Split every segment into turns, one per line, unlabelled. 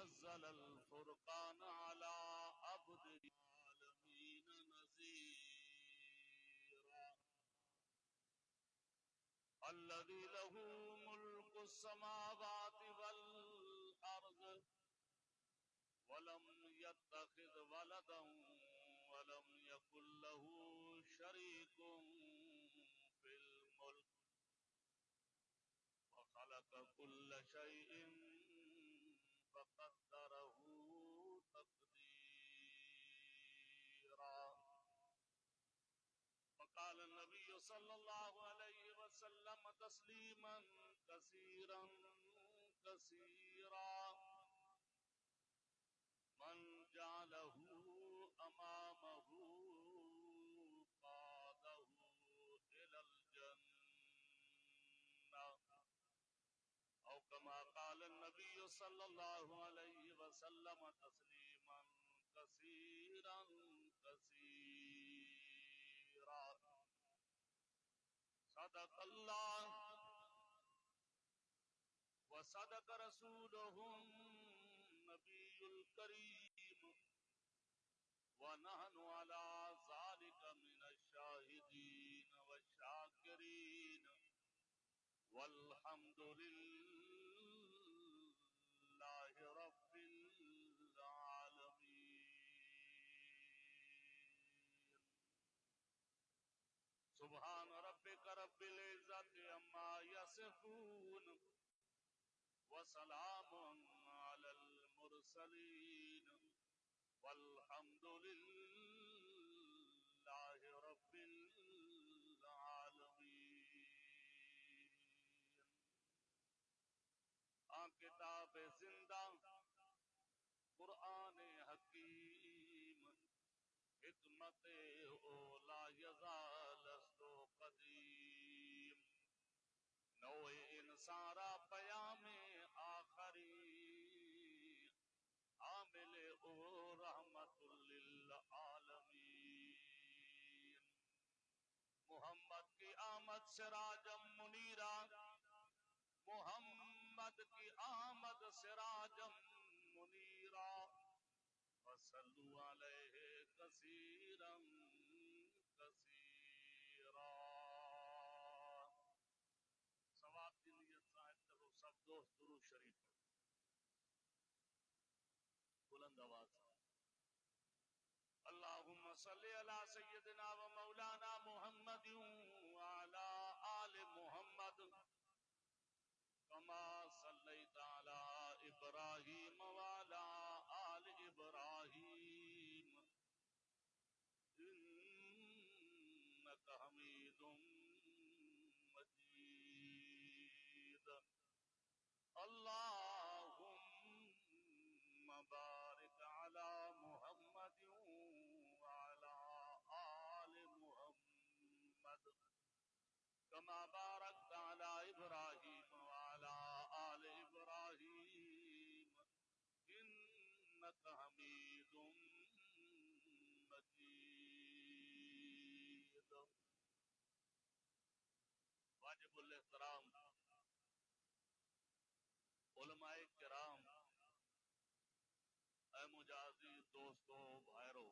नज़्ज़ल अल फुरक़ान अला अब्दिही आलमीन नज़ीरा अल्लज़ी लहू मुल्कु समावाति वल अर्ज़ वलम यत्तखिज़ वलदन वलम यकुल लहू शरीकुन फिल मुल्क व खलक़ कुल्ल शैइन फ़क़द्दरहू तक़दीरा। क़ाल नबी सल्लल्लाहु अलैहि वसल्लम तस्लीमन कसीरन कसीरा मन जालहू अमामहू क़ादहू इलल जन्नह औ कमा क़ाल नबी सल्लल्लाहु अलैहि वसल्लम तस्लीमन कसीरन कसीरा। सदक़ल्लाह व सदक़ रसूलुहुन नबियुल करीम व नहनु अला ज़ालिका मिनश शाहिदीन वश्शाकिरीन वल्हम्दुलिल्लाहि रब्बिल आलमीन। सुब्हान रब्बिका रब्बिल इज़्ज़ति अम्मा यसिफून व सलामुन अलल मुरसलीन वल्हम्दुलिल्लाहि रब्बिल आलमीन। आ किताब जिंदा कुरआन हकीम हिकमत ओला यज़ालस्तो कदीम नौए इंसारा पयामे आखरी आमिले ओ रहमतुल लिल आलमीन। मोहम्मद की आमद सिराजम मुनीरा मोहम्मद की आमद सिराजम मुनीरा वसल्लु अलैहि कसीरम कसीरा। सवाब की नियत साहब करो सब दोस्त दुरूद शरीफ बुलंद आवाज अल्लाहुम्मा सल्ली अला सय्यदिना व मौलाना मुहम्मद व अला आलि मुहम्मद कमा सल्लैता अला इब्राहीम व अला आलि इब्राहीम इन्नका हमीदुम मजीद। अल्लाहुम्मा बारिक अला मुहम्मद व अला आलि मुहम्मद कमा बारकता अला इब्राहीम व अला आलि इब्राहीम इन्नका हमीदुम मजीद। वाजिबुल एहतराम उलमाए किराम, ऐ मुजाजी दोस्तों भाइरों,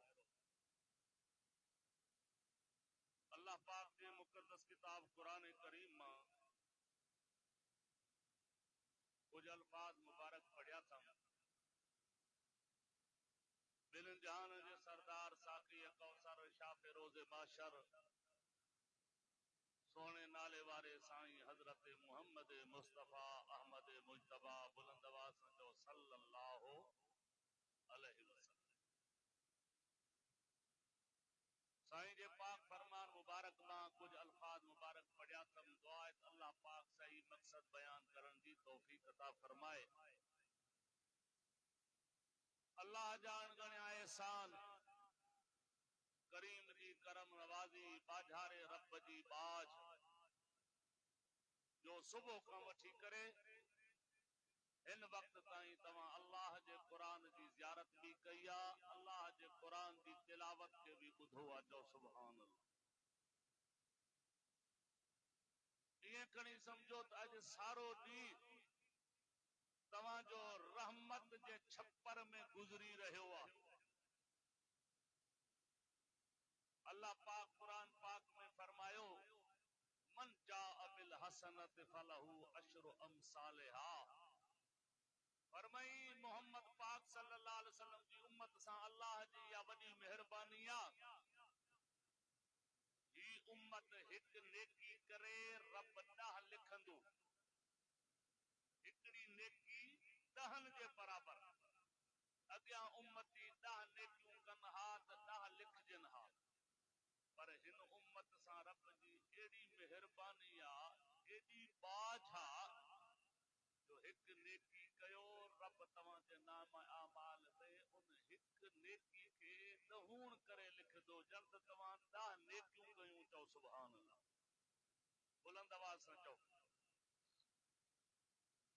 अल्लाह पाक के मुकद्दस किताब कुरान करीम में कुछ अल्फाज मुबारक पढ़िया था। बिन जहान जे सरदार साकी कौसर शाफे रोज़े माशर सोने नाले वारे साईं हजरत मुहम्मद मुस्तफा अहमद मुजतबा बुलंद आवाज़ में जो सल्लल्लाहु अलैहि वसल्लम। साईं जे पाक फरमान मुबारक मां कुछ अल्फाज मुबारक पढ़िया थम। दुआ है अल्लाह पाक सही मकसद बयान करण जी तौफीक अता फरमाए। अल्लाह जान गणिया एहसान करीम जी करम नवाजी बाझारे रब जी बाज जो सुबह का वठी करे इन वक्त ताईं तवा अल्लाह जे कुरान की ज़ियारत भी कई आ, अल्लाह जे कुरान की तिलावत के भी बुधो आ। जो सुभान अल्लाह। ये खणी समझो तो अज सारो डी तव्हांजो रहमत जे छप्पर में गुज़री रहियो आहे। अल्लाह पाक कुरान पाक में फरमायो मन जाअ बिल हसनत फलहु अशरु अमसालिहा। फरमाई मोहम्मद पाक सल्लल्लाहु अलैहि वसल्लम जी उम्मत सां अल्लाह जी या वॾी मेहरबानी आहे। ही उम्मत हिक नेकी करे रब 10 लिखंदो, हिकड़ी नेकी 10 जे बराबर। अॻियां उम्मती 10 नेकियूं कनि हा त 10 लिखजन हा, पर हिन उम्मत सां रब जी एड़ी मेहरबानी आहे, एड़ी बाझ आहे जो हिक नेकी कयो रब तव्हांजे नाम आमाल में उन हिक नेकी खे 10 करे लिखंदो। जल्द तव्हां 10 नेकियूं कयूं, चओ सुभान अल्लाह, बुलंद आवाज़ सां चओ।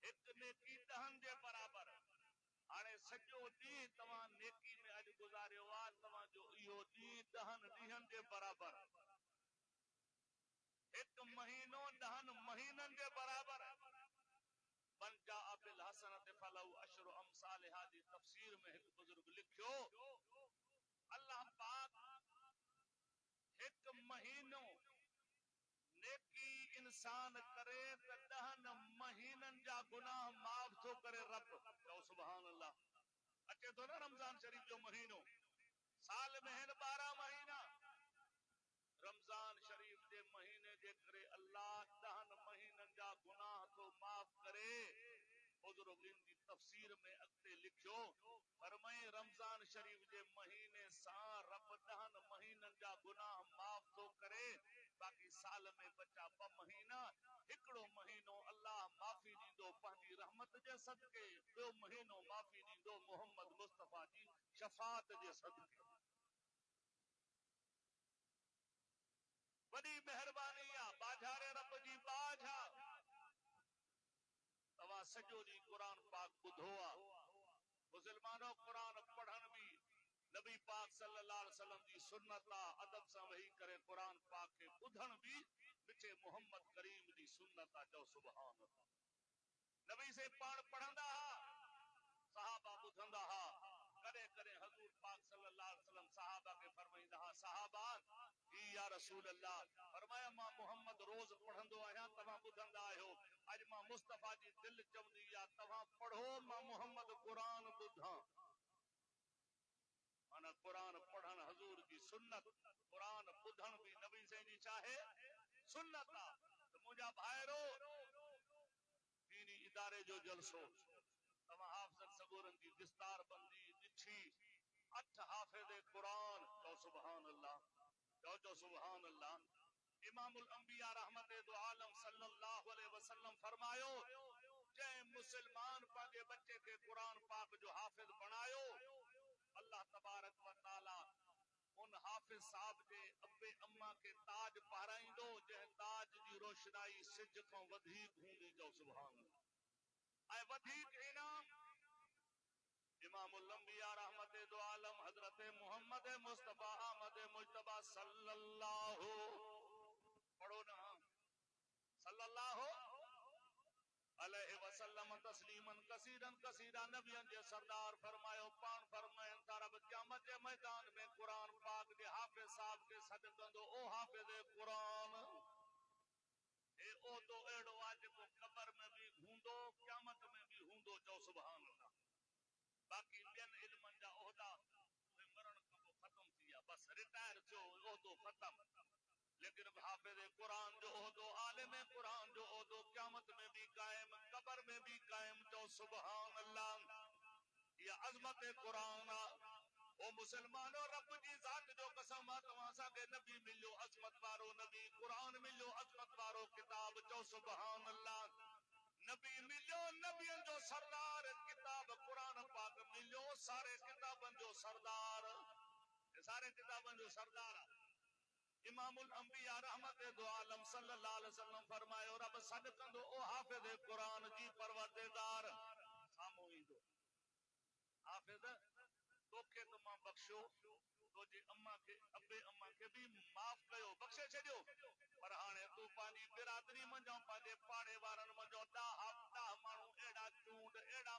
हिक नेकी 10 जे बराबर। हाणे सॼो ॾींहुं तव्हां नेकी में अॼु गुज़ारियो आहे, तव्हांजो इहो ॾींहुं 10 ॾींहंनि जे बराबर। हिक महीनो 10 महीननि जे बराबर। मन जाअ बिल हसनत फलहु अशरु अमसालिहा जी तफसीर में हिक बुजुर्ग लिखियो, अल्लाह पाक हिक महीनो नेकी इंसान करे त 10 महीननि जा गुनाह माफ़ थो करे रब। चओ सुभान अल्लाह। अचे थो न रमजान शरीफ जो महीनो, साल में हिन 12 महीना। रमजान शरीफ जे महीने जे करे अल्लाह 10 महीननि जा गुनाह थो माफ़ करे। बुजुर्गन जी तफसीर में अॻिते लिखियो, फरमाए रमजान शरीफ जे महीने सां रब 10 महीननि जा गुनाह माफ़ थो करे। बाक़ी साल में बचा 2 महीना, हिकिड़ो महीनो अल्लाह माफ़ी ॾींदो पंहिंजी रहमत जे सदके, ॿियो महीनो माफ़ी ॾींदो मोहम्मद मुस्तफा जी शफाअत जे सदके। वॾी मेहरबानी आहे, बाझारे रब जी बाझ आहे। तव्हां सॼो ॾींहुं क़ुरान पाक ॿुधो आहे। मुस्लमानो क़ुरान पढ़ण बि नबी पाक सल्लल्लाहु अलैहि वसल्लम जी सुन्नत आहे। अदब सां वेही करे क़ुरान पाक खे ॿुधण बि मिठे मोहम्मद करीम जी सुन्नत आहे। चओ सुभान अल्लाह। नबी से पाण पढ़ंदा हा, सहाबा ॿुधंदा हा। कॾहिं कॾहिं हज़ूर पाक सल्लल्लाहु अलैहि वसल्लम सहाबा खे फरमाईंदा हा, सहाबा ही या रसूल अल्लाह, फरमाया मां मोहम्मद रोज पढ़ंदो आहियां, तव्हां ॿुधंदा आहियो। अॼु मां मुस्तफा जी दिल चवंदी आहे तव्हां पढ़ो, मां मोहम्मद क़ुरान ॿुधां। माना क़ुरान पढ़ण हज़ूर जी सुन्नत, क़ुरान ॿुधण भी नबी से जी चाहे सुन्नत आहे। त मुंहिंजा भाइरो, दीनी इदारे जो जलसो तव्हां हाफ़िज़ सगोरन जी दिस्तार बंदी ॾिठी, 8 हाफ़िज़ क़ुरान। चओ सुभान अल्लाह, चओ सुभान अल्लाह। इमामुल अंबिया रहमत दो आलम सल्लल्लाहु अलैहि वसल्लम फरमायो, जंहिं मुसलमान पंहिंजे बच्चे खे क़ुरान पाक जो हाफ़िज़ बणायो, अल्लाह तबारक व तआला उन हाफ़िज़ साहब जे अब्बे अम्मा के ताज पाराईंदो, जंहिं ताज जी रोशनाई सिज खां वधीक हूंदी। चओ सुभान अल्लाह। ऐं वधीक इनाम इमामुल अंबिया रहमत दो आलम हजरत मोहम्मद मुस्तफा अहमद मुजतबा सल्लल्लाहु, पढ़ो ना, सल्लल्लाहु अलैहि वसल्लम तस्लीमन कसीरन कसीरा। नबियन जे सरदार फरमायो, पान फरमाइन था रब क़यामत जे मैदान में कुरान पाक जे हाफ़िज़ साहब के सॾ कंदो, ओ हाफ़िज़ कुरान। हे ओ तो एड़ो आहे जेको कब्र में भी हूंदो, क़यामत में भी हूंदो। चओ सुभान अल्लाह। बाक़ी ॿियनि इल्मनि जा उहिदा उहे मरण खां पोइ ख़त्म थी विया, बस रिटायर थियो, उहिदो ख़त्म। लेकिन हाफ़िज़ कुरान जो उहिदो, आलिम कुरान जो उहिदो क़यामत में भी कायम, कब्र में भी कायम। चओ सुभान अल्लाह। या अज़मत कुरान आहे। ओ मुसलमानो, रब जी ज़ात जो कसम आहे, तव्हां असांखे नबी मिलियो अज़मत वारो नबी, क़ुरान मिलियो अज़मत वारो किताब। चओ सुभान अल्लाह। नबी मिलियो, नबियन जो सरदार, किताब कुरान पाक मिलियो, सारे किताबन जो सरदार, सारे किताबन जो सरदार। इमामुल अंबिया रहमत दो आलम सल्लल्लाहु अलैहि वसल्लम फरमायो, रब सॾ कंदो, ओ हाफ़िज़ कुरान जी परवरदिगार। साम्हूं ईंदो, हाफ़िज़ तोखे तो मां बख्शो, तुंहिंजी अम्मा खे अब्बे अम्मा खे भी माफ़ कयो, बख्शे छॾियो, पर हाणे तूं पंहिंजी बिरादरी मंझां, पंहिंजे पाड़े वारनि मंझां 10 माण्हू अहिड़ा चूंड, अहिड़ा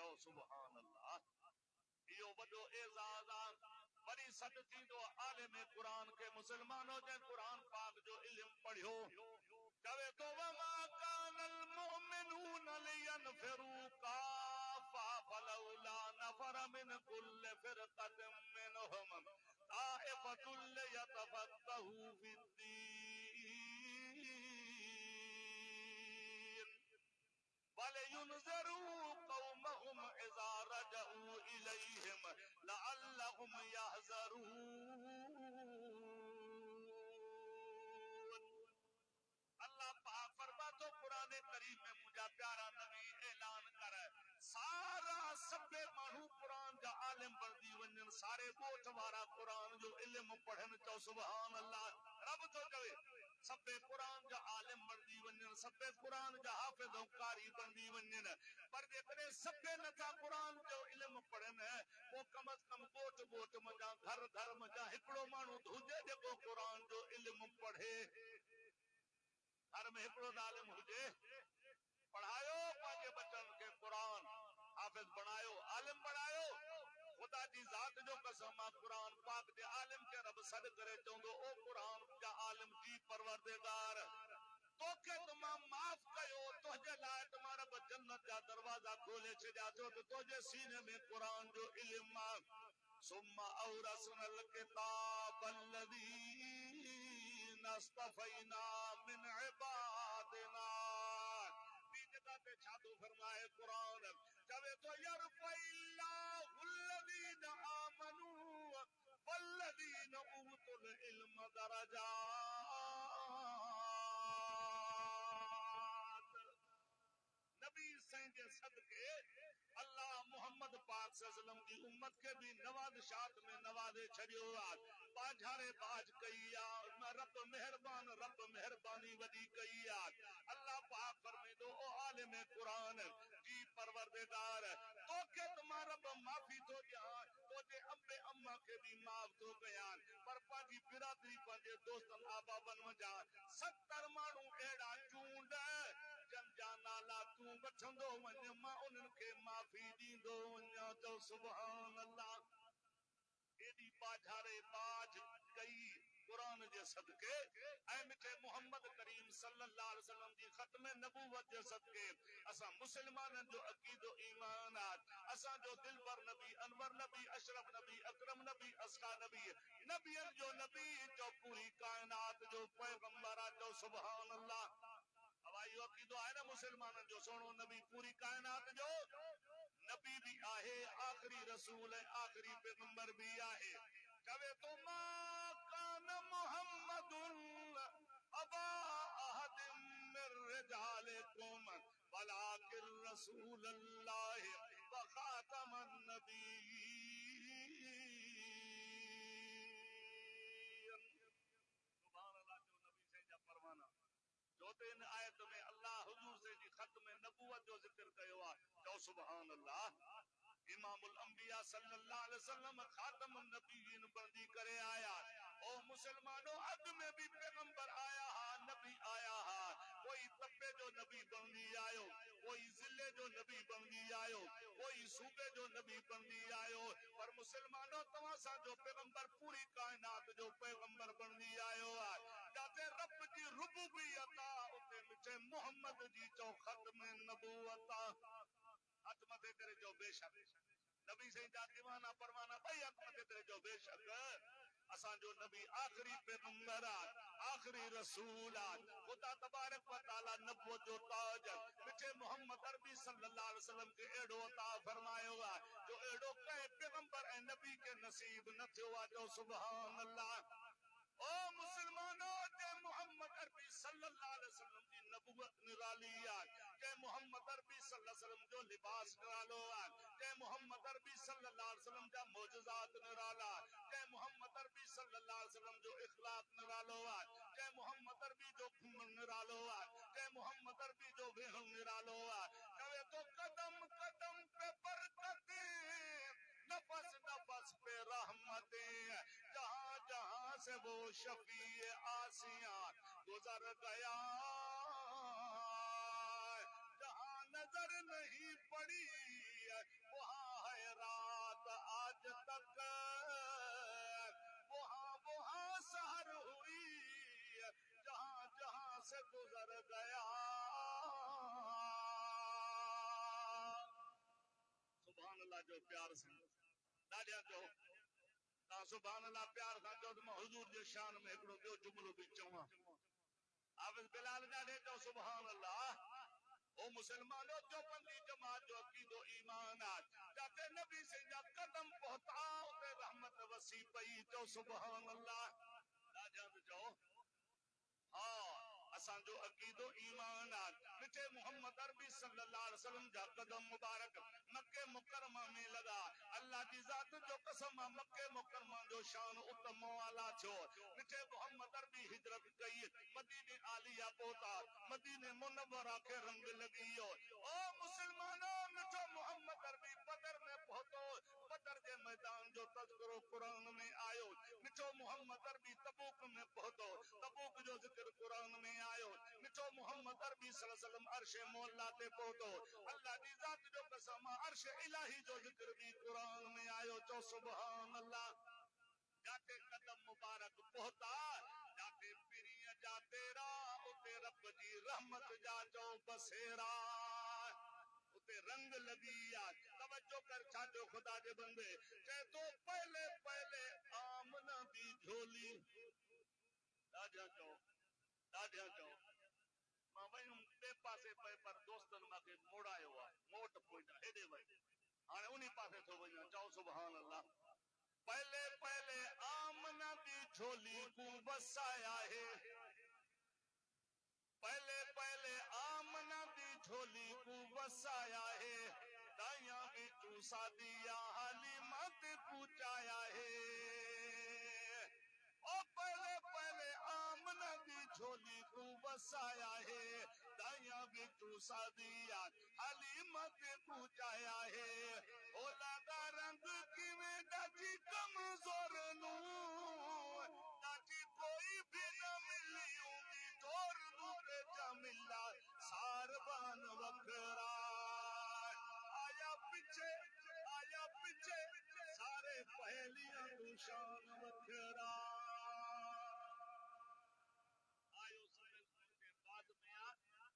चओ सुभान अल्लाह। इहो वॾो एज़ाज़ आहे। वरी सॾ थींदो आलिम क़ुरान खे, मुस्लमानो जंहिं क़ुरान पाक जो इल्म पढ़ियो, चवे तो वमा कानल मुमिनून लियनफिरू काफ़ा फलौला नफर मिन कुल्ल फिरक़तिन मिनहुम ताइफ़तुन लियतफ़क़हू फ़िद्दीन वलियुनज़िरू क़ौमहुम इज़ा रजऊ इलैहिम लअल्लहुम यहज़रून। अल्लाह पाक फरमातो कुरान करीम में मुझा प्यारा नबी ऐलान कर, सारा सभे माण्हू कुरान जा आलिम बणजी वञनि, सारे ॻोठ वारा कुरान जो इल्म पढ़नि। चओ सुभान अल्लाह। रब तो चवे सभे कुरान जा आलिम बणजी वञनि, सभे कुरान जा हाफ़िज़ ऐं कारी बणजी वञनि, पर जेकॾहिं सभे नथा कुरान जो इल्म पढ़नि, पोइ कम अज़ कम ॻोठ ॻोठ मंझां, घर घर मंझां हिकिड़ो माण्हू हुजे जेको कुरान जो इल्म पढ़े। घर में हिकिड़ो आलिम हुजे, पढ़ायो पंहिंजे बच्चनि खे कुरान, हाफ़िज़ बणायो, आलिम बणायो। ख़ुदा जी ज़ात जो कसम आहे, कुरान पाक जे आलिम खे रब सॾ करे चवंदो, ओ कुरान जा आलिम जी परवरदिगार, तोखे त मां माफ़ कयो, तुंहिंजे लाइ त मां रब जन्नत जा दरवाज़ा खोले छॾिया, छो त तुंहिंजे सीने में कुरान जो इल्म आहे। सुम्मा औरसनल किताब अल्लज़ीन अस्तफ़ैना मिन इबादिना। ॿी जगह ते छा थो फरमाए कुरान, चवे तो यरफ़इल्लाहुल लज़ीन आमनू वल्लज़ीन ऊतुल इल्म दरजात। नबी साईं जे सदके अल्लाह मोहम्मद पाक सल्लल्लाहु अलैहि वसल्लम जी उम्मत के भी नवाज़शात में नवाज़े छड़ियो आहे, बाझारे बाज कई आहे। रब मेहरबान, रब मेहरबानी वॾी कई आहे। अल्लाह पाक फरमाईंदो, ओ आलिम कुरान जी परवरदिगार, तोखे त मां रब माफ़ी थो ॾियां, तुंहिंजे अबे अम्मा खे भी माफ़ थो कयां, पर पंहिंजी बिरादरी, पंहिंजे दोस्तनि अहबाबनि मंझां 70 माण्हू अहिड़ा चूंड जंहिंजा नाला तूं वठंदो वञ, मां उन्हनि खे माफ़ी ॾींदो वञां। तो सुभान अल्लाह। एॾी बाझारे बाज कई कुरान जे सदके, ऐं मिठे मोहम्मद करीम सल्लल्लाहु अलैहि वसल्लम जी ख़त्म नबूवत जे सदके असां मुस्लमाननि जो अक़ीदो ईमान आहे। असांजो दिलबर नबी, अनवर नबी, अशरफ नबी, अकरम नबी, असका नबी, नबियनि जो नबी, जो पूरी कायनात जो पैगंबर आहे। जो सुभान अल्लाह। हवाई अक़ीदो आहे न मुस्लमाननि जो, सोनो नबी पूरी कायनात जो नबी भी आहे, आखिरी रसूल ऐं आखिरी पैगंबर भी आहे। चवे तो मा कान मुहम्मदुन अबा अहदिम मिर रिजालिकुम वलाकिन रसूलुल्लाह व खातमन नबीय्यीन। सुभान अल्लाह। जो नबी से जा परवाना, जो त इन आयत में अल्लाह हुजूर से जी ख़त्म नबूवत जो ज़िक्र कयो आहे। चओ सुभान अल्लाह। इमामुल अंबिया सल्लल्लाहु अलैहि वसल्लम खातमुन नबीयीन बणजी करे आया। ओ मुसलमानो, अॻ में भी पैगंबर आया हा, नबी आया हा। कोई तबे जो नबी बणजी आयो, कोई ज़िले जो नबी बणजी आयो, कोई सूबे जो नबी बणजी आयो, पर मुसलमानो तव्हां सां जो पैगंबर पूरी कायनात जो पैगंबर बणजी आयो आहे। जाते रब जी रुबूबियत आहे, उते मिठे मोहम्मद जी चो ख़त्म नबूवत आहे। हथ मथे करे जो बेशक नबी से जा दीवाना परवाना ॿई हथ मथे करे जो बेशक असांजो नबी आखिरी पैगंबर आहे, आखिरी रसूल आहे। ख़ुदा तबारक व तआला नबूवत जो ताज मिठे मोहम्मद अरबी सल्लल्लाहु अलैहि वसल्लम खे अहिड़ो अता फरमायो आहे, जो अहिड़ो कंहिं पैगंबर ऐं नबी खे नसीब न थियो आहे। जो सुभान अल्लाह। ओ मुसलमानो, जे मोहम्मद अरबी सल्लल्लाहु अलैहि वसल्लम जी नबूवत निराली आहे, जे मोहम्मद अरबी सल्लल्लाहु अलैहि वसल्लम जो लिबास निरालो आहे, जे मोहम्मद अरबी सल्लल्लाहु अलैहि वसल्लम जा मौजज़ात निराला, जे मोहम्मद अरबी सल्लल्लाहु अलैहि वसल्लम जो इखलाक निरालो आहे, जे मोहम्मद अरबी जो घुमण निरालो आहे, जे मोहम्मद अरबी जो वेहण निरालो आहे। चवे तो कदम कदम पे बरकतें, नफस नफस पे रहमतें, जहां जहां से वो शफीए आसियां गुजर गया, जहां नजर नहीं पड़ी वहाँ है रात आज तक, वहाँ वहाँ सहर हुई, जहाँ जहाँ से गुजर गया। सुभान अल्लाह जो प्यार से दादिया जो ता सुभान अल्लाह प्यार सां चओ त मां हुजूर जे शान में हिकिड़ो ॿियो जुमिलो बि चवां। हाफ़िज़ बिलाल ॾाढे चओ सुभान अल्लाह। ओ मुसलमानो चौपंदी जमात जो अकीदो ईमान आहे, जाते नबी से जा कदम पहुता उते रहमत वसी पई, चओ सुभान अल्लाह। ॾाढा चओ हाँ असांजो अकीदो ईमान आहे। मिठे मोहम्मद अरबी सल्लल्लाहु अलैहि वसल्लम जा कदम मुबारक मक्के मुकरमा में लगा। अल्लाह की जात जो कसम मक्के मुकरमा जो शान उत्तम आला थियो। मिठे मोहम्मद अरबी हिजरत कई, मदीने आलिया पहुता, मदीने मुनव्वरा के रंग लगियो। ओ मुसलमानो मिठो मोहम्मद अरबी बदर में पहुतो, बदर के मैदान जो तज़किरो कुरान में आयो। मिठो मोहम्मद अरबी तबूक में पहुतो, तबूक जो जिक्र कुरान में आयो। मिठो मोहम्मद अरबी सल्लल्लाहु अलैहि वसल्लम अर्शे मौला ते पहुतो, अल्लाह दी जात जो कसम अर्शे इलाही जो जिक्र भी कुरान में आयो। चो सुभान अल्लाह। जाते कदम मुबारक पहुता, जाते पीरीअ जा तेरा, उते रब जी रहमत जा चो बसेरा, उते रंग लगी आ। तवज्जो कर छाजो खुदा जे बंदे चए तो पहले पहले आमना दी झोली। ॾाढा चओ ॾाढा चओ मां वयुमि ॿिए पासे पए पर दोस्तनि मूंखे मोड़ायो आहे, मोट पोइता हेॾे वई, हाणे उन पासे थो वञा। चओ सुभान अल्लाह। पहले पहले आमना दी झोली को वसाया है, पहले पहले आमना दी झोली को वसाया है, दाया भी चूसा दिया हालिमा ते पूछाया है। ओ पहले पहले आमना दी झोली को वसाया है, दाया भी चूसा दिया हालिमा ते पूछाया है। ओ लगा रंग किवें ॾाढी कमज़ोर नू, ॾाढी कोई भी न मिली ऊंदी तोर नू ते जमिला सारबान वखरा। आया पीछे सारे पहलियां तू शान वखरा। आयो समय के बाद में आ,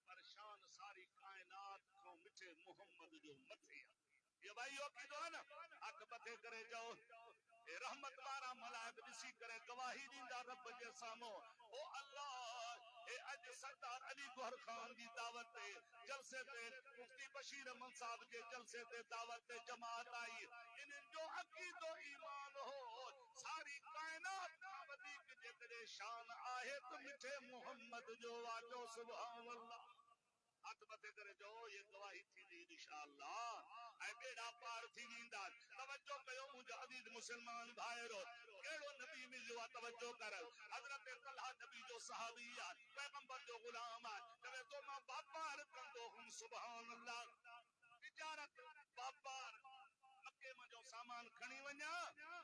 पर शान सारी कायनात को मिठे मोहम्मद जो मथे आ। ये भाई यो की दो है ना, हक मथे करे जाओ। ए रहमत वारा मलाइक ॾिसी करे गवाही ॾींदा रब जे साम्हूं। ओ अल्लाह ए अज सरदार अली गौहर खान जी दावत ते जलसे ते मुफ्ती बशीर अहमद साहब जे जलसे ते दावत ते जमात आई। इन्हनि जो अकीदो ईमान हो सारी कायनात खां वधीक जेकॾहिं शान आहे त मिठे मोहम्मद जो वाजो सुभान अल्लाह। हाथ मथे करे जो ये गवाही थी इंशाअल्लाह ऐ बेड़ा पार थी वेंदा। तवज्जो कयो मुंहिंजा अज़ीज़ मुसलमान भाइरो, कहिड़ो नबी मिलियो आहे। तवज्जो कर, हज़रत तलहा नबी जो सहाबी आहे, पैगंबर जो गुलाम आहे। चवे तो मां वापार कंदो हुम सुभान अल्लाह, तिजारत वापार मक्के में जो सामान खणी वञा,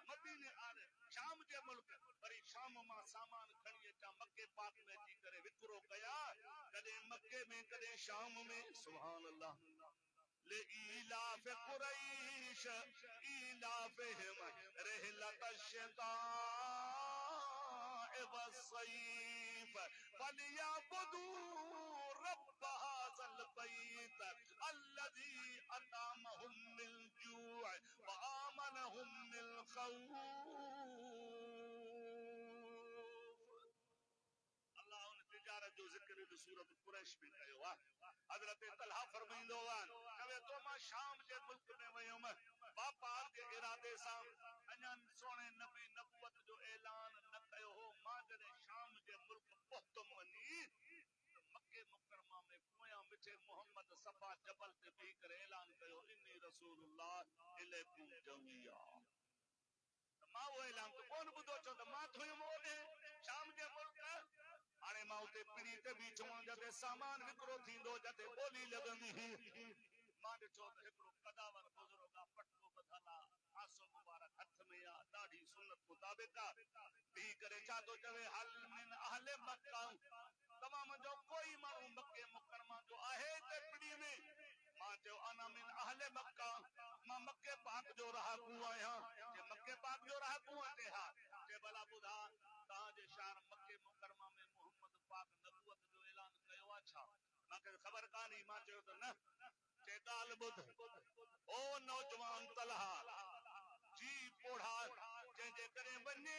मदीने आने शाम जे मुल्क वरी शाम मां सामान खणी अचा मक्के पाक में अची करे विकिरो कया, कॾहिं मक्के में कॾहिं शाम में। सुभान अल्लाह। لإيلاف قريش إيلافهم رحلة الشتاء والصيف فليعبدوا رب هذا البيت الذي أطعمهم من جوع وآمنهم من خوف। अल्लाह उन तिजारत जो जिक्र सूरत कुरैश में कयो आहे। हज़रत तलहा फरमाईंदो आहे, चवे तो मां शाम जे मुल्क में वयुमि वापार जे इरादे सां। अञा सोणे नबी नबूवत जो ऐलान न कयो हो। मां जॾहिं शाम जे मुल्क पहुतुमि वञी त मक्के मुकरमा में पोयां मिठे मोहम्मद सफ़ा जबल ते बीह करे ऐलान कयो, इन्नी रसूलुल्लाह इलैकुम जमीआ। मां वो ऐलान तो कोन ॿुधो, छो त मां थुयुमि ओॾे शाम जे मुल्क। हाणे मां उते पीड़ी ते बीठो आहियां, जिते सामान विकिरो थींदो, जिते ॿोली लॻंदी हुई। मां ॾिठो त हिकिड़ो कदावर बुज़ुर्ग आहे, पटको ॿधल आहे, आसो मुबारक हथ में आहे, ॾाढी सुन्नत मुताबिक आहे। बीह करे छा थो चवे, हल मिन अहले मक्का, तमाम जो कोई माण्हू मक्के मुकरमा जो आहे हिते पीड़ी में। मां चयो अना मिन अहले मक्का, रहाकू आया जे मक्के पाक जो रहाकू आते हा जे भला बुधा ता जे शहर मक्के मुकरमा में मोहम्मद पाक नबूवत जो ऐलान कयो अच्छा माके खबर कानी मां चयो त न जे गाल बुध ओ नौजवान तलहा जी पोढ़ा जे करे वने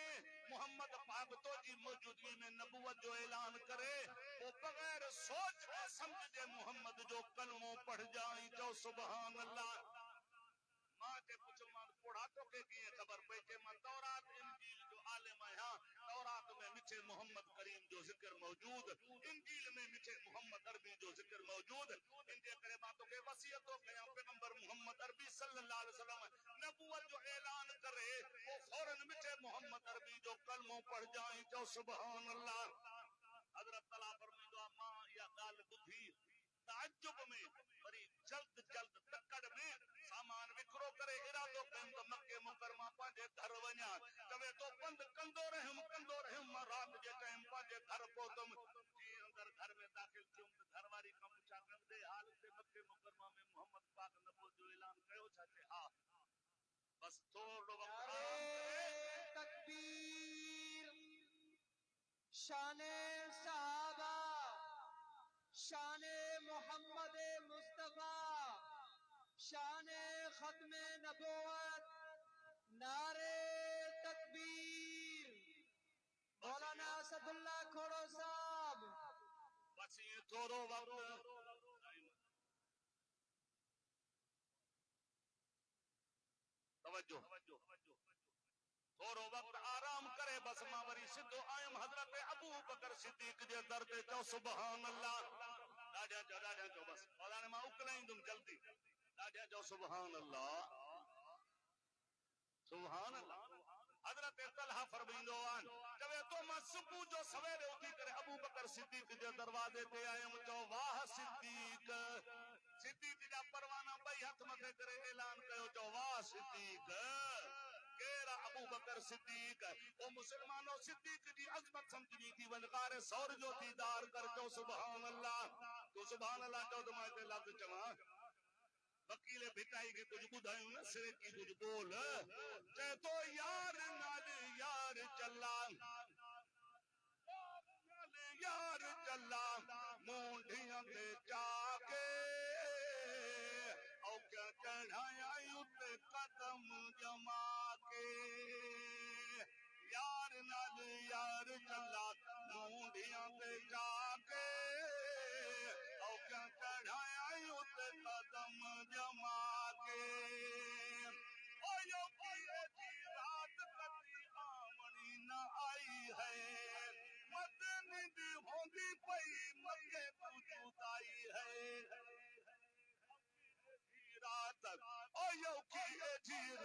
मोहम्मद पाक तो जी मौजूदगी में नबूवत जो ऐलान करे वो बगैर सोच समझ जे मोहम्मद जो कलमो पढ़ जाई जो सुभान अल्लाह मां ते पूछो मां पोढ़ा तो के की खबर पई के मां तौरात इंजील जो आलिम आया तौरात में मिठे मोहम्मद करीम जो जिक्र मौजूद इंजील में मिठे मोहम्मद अरबी जो जिक्र मौजूद इनके करे मां तो के वसीयत तो कया पैगंबर मोहम्मद अरबी सल्लल्लाहु अलैहि वसल्लम नबूवत जो ऐलान करे वो फौरन मिठे मोहम्मद अरबी जो कलमो पढ़ जाए जो सुभान अल्लाह हजरत तला फरमाइंदो मां या गाल बुधी ताज्जुब में वरी जल्द जल्द तकड़ में सामान विकरो करे इरादो कम तो मक्के मुकरमा पांजे घर वञा तवे तो बंद कंदो रहम मां रात जे टाइम पांजे घर पहुतम जी अंदर घर में दाखिल थियुम त घर वारी का पूछा कंदे हाल से मक्के मुकरमा में मोहम्मद पाक नबूवत जो ऐलान कयो छा चे हा बस थोड़ो वक्त
तकबीर शाने सहाबा शाने मोहम्मद मुस्तफा शाने खत्मे नबूवत नारे तकबीर मौलाना असदुल्ला खोड़ो साहब
बस ये थोड़ो वक्त तवज्जो थोड़ो वक्त आराम करे बस मां वरी सिद्धो आयम हजरत अबू बकर सिद्दीक जे दर ते चो सुभान अल्लाह ॾाढा चो बस मौलाना मां उकलाईंदुमि जल्दी ॾाढा चो सुभान अल्लाह हजरत तलहा फरमाइंदो आन चवे तो मां सुबह जो सवेरे उठी करे अबू बकर सिद्दीक जे दरवाजे ते आयम चो वाह सिद्दीक सिद्दीक जा परवाना बई हथ मथे करे ऐलान कयो चो वाह सिद्दीक केरा अबू बकर सिद्दीक ओ मुसलमानो सिद्दीक जी अजमत समझनी थी वनकार सौर जो दीदार कर चो सुभान अल्लाह तो सुभान अल्लाह चो तो मैं ते लफ्ज चवा वकीले भिटाई के कुछ बुधायूं न सिरे की कुछ बोल चे तो यार नाल यार चला यार चला मूंढियां ते जाके औ क्या चढ़ाया उते कदम जमा के यार नाल यार चला मूंढियां ते जाके औ क्या चढ़ाया उते कदम जमा के ओ यो की रात कभी आमनी न आई है मत निंद होंदी पई मगे पूछताई है रात ओ यो की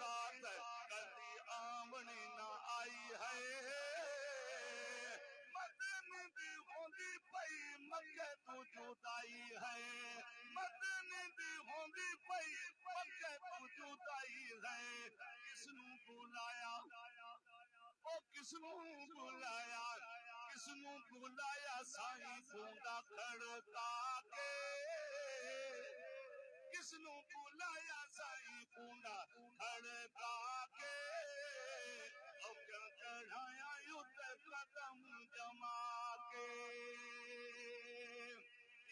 रात कभी आमनी न आई है मत निंद होंदी पई मगे पूछताई है मत निंद होंदी पई मगे पूछताई है किसनु बुलाया ओ किसनु बुलाया साईं गूंगा खड़का के किसनु बुलाया साईं गूंगा खड़का के ओ क्या चढ़ाया युद्ध कदम जमा के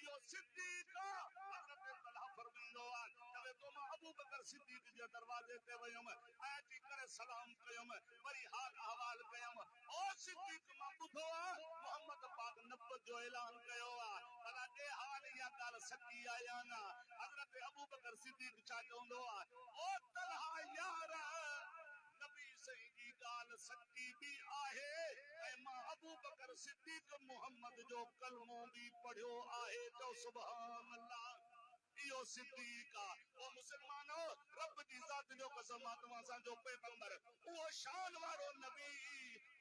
यो सिद्दीका हजरत तलहा फरमाइंदो आ चवे तो मां अबू बकर सिद्दीक जे दरवाजे ते वयम आयती करे सलाम कयम वरी हाल अहवाल कयम ओ सिद्दीक मां बुधो मोहम्मद पाक नबूवत जो ऐलान कयो भला दे हाल या गाल सच्ची आया ना हजरत अबू बकर सिद्दीक छा चवंदो ओ तलहा यार नबी सही जी गाल सच्ची भी आहे ऐं मां अबू बकर सिद्दीक मोहम्मद जो कलमो भी पढ़ियो आहे तो सुभान अल्लाह इहो सिद्दीक ओ मुसलमानो रब जी ज़ात जो कसम तव्हां असांजो पैगंबर उहो शान वारो नबी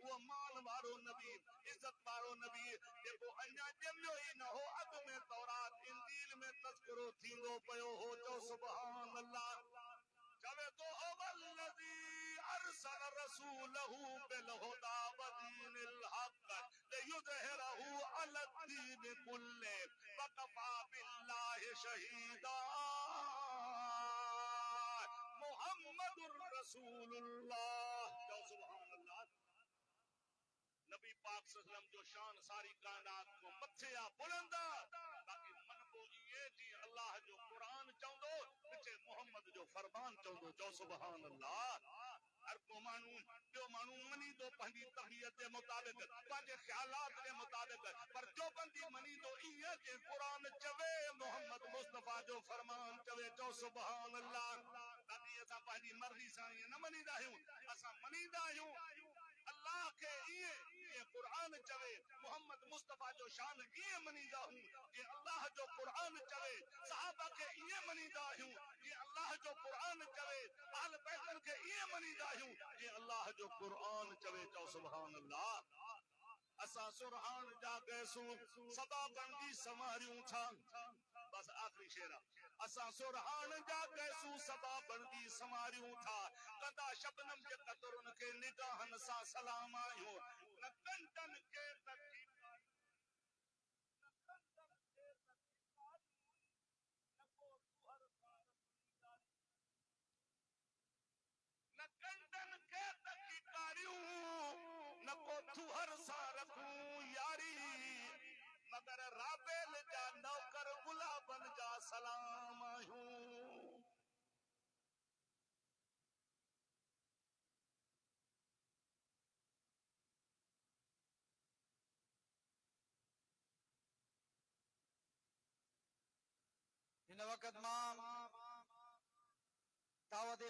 उहो मान वारो नबी इज्जत वारो नबी जेको अञा ॼमियो ई न हो अॻु में तौरात इंजील में तज़किरो थींदो पियो हो तो सुभान अल्लाह चवे तो अवल्लज़ी अरसल रसूलहू बिलहुदा वदीनिल हक़ लियुज़हिरहू अलद्दीन कुल्ले वकफ़ा बिल्लाहि शहीदा मुहम्मदुर रसूलुल्लाह। जो सुभान अल्लाह। नबी पाक सल्लम जो शान सारी कायनात को मथे आ बुलंद बाकी मन को ये जी अल्लाह जो कुरान चवंदो पिछे मोहम्मद जो फरमान चवंदो। जो सुभान अल्लाह। हर को मानू जो मानू मनी दो पंहिंजी तबीयत के मुताबिक पंहिंजे ख्यालात के मुताबिक पर जो बंदी मनी दो ये जे कुरान चवे मोहम्मद मुस्तफा जो फरमान चवे। जो सुभान अल्लाह। बाकी असा पंहिंजी मर्जी सां न मनीदा आहियूं असा मनीदा आहियूं अल्लाह के ये कुरान चवे मोहम्मद मुस्तफा जो शान ये मनीदा हूं ये अल्लाह जो कुरान चवे सहाबा के ये मनीदा हूं ये अल्लाह जो कुरान चवे अहल बैतन के ये मनीदा हूं ये अल्लाह जो कुरान चवे। जो सुभान अल्लाह। असा सुरहान जा गैसू सदा बनदी समारियूं था। बस आखिरी शेरा असा सुरहान जा गैसू सदा बनदी समारियूं था कंदा शबनम जे कतरुन के निगाहन सा सलाम आयो न कंटन के तकी न कंटन के तकी कारियूं न को तुहर सा रखूं यारी मगर राबेल जा नौकर गुलाबन जा सलाम आयूं।
इन वक़्त मां